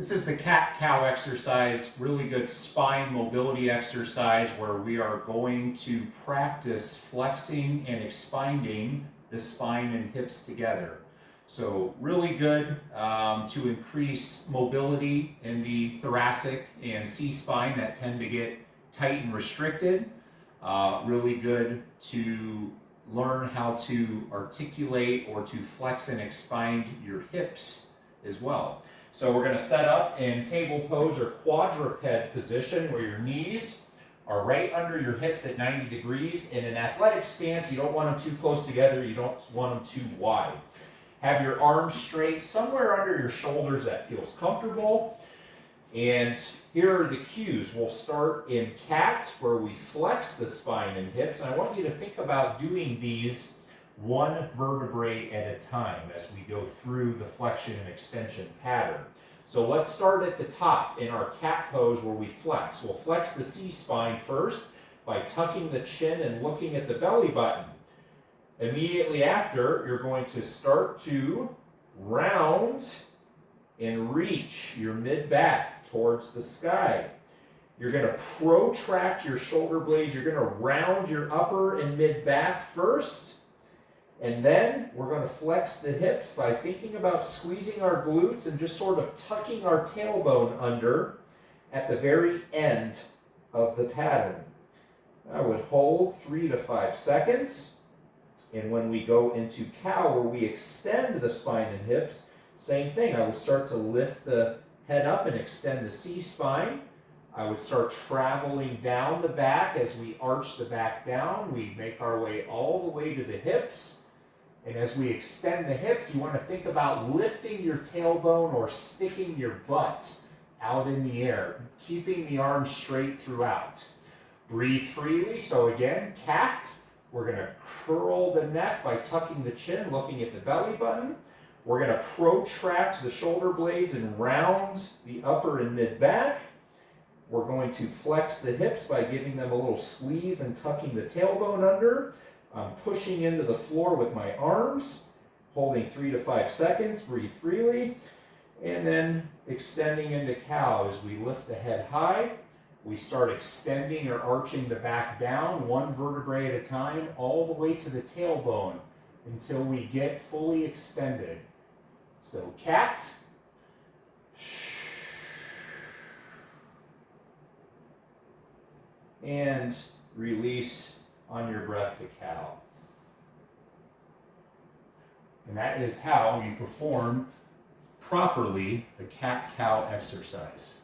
This is the cat-cow exercise, really good spine mobility exercise where we are going to practice flexing and expanding the spine and hips together. So really good to increase mobility in the thoracic and C-spine that tend to get tight and restricted. Really good to learn how to articulate or to flex and expand your hips as well. So we're going to set up in table pose or quadruped position where your knees are right under your hips at 90 degrees. In an athletic stance, you don't want them too close together, you don't want them too wide. Have your arms straight somewhere under your shoulders that feels comfortable. And here are the cues. We'll start in cat where we flex the spine and hips. And I want you to think about doing these one vertebrae at a time as we go through the flexion and extension pattern. So let's start at the top in our cat pose where we flex. We'll flex the C-spine first by tucking the chin and looking at the belly button. Immediately after, you're going to start to round and reach your mid-back towards the sky. You're going to protract your shoulder blades. You're going to round your upper and mid-back first. And then we're going to flex the hips by thinking about squeezing our glutes and just sort of tucking our tailbone under at the very end of the pattern. I would hold 3 to 5 seconds. And when we go into cow, where we extend the spine and hips, same thing. I would start to lift the head up and extend the C-spine. I would start traveling down the back as we arch the back down. We make our way all the way to the hips. And as we extend the hips, you want to think about lifting your tailbone or sticking your butt out in the air, keeping the arms straight throughout. Breathe freely. So again, cat. We're going to curl the neck by tucking the chin, looking at the belly button. We're going to protract the shoulder blades and round the upper and mid-back. We're going to flex the hips by giving them a little squeeze and tucking the tailbone under. I'm pushing into the floor with my arms, holding 3 to 5 seconds, breathe freely, and then extending into cow as we lift the head high. We start extending or arching the back down, one vertebrae at a time, all the way to the tailbone until we get fully extended. So cat. And release on your breath to cow. And that is how you perform properly the cat-cow exercise.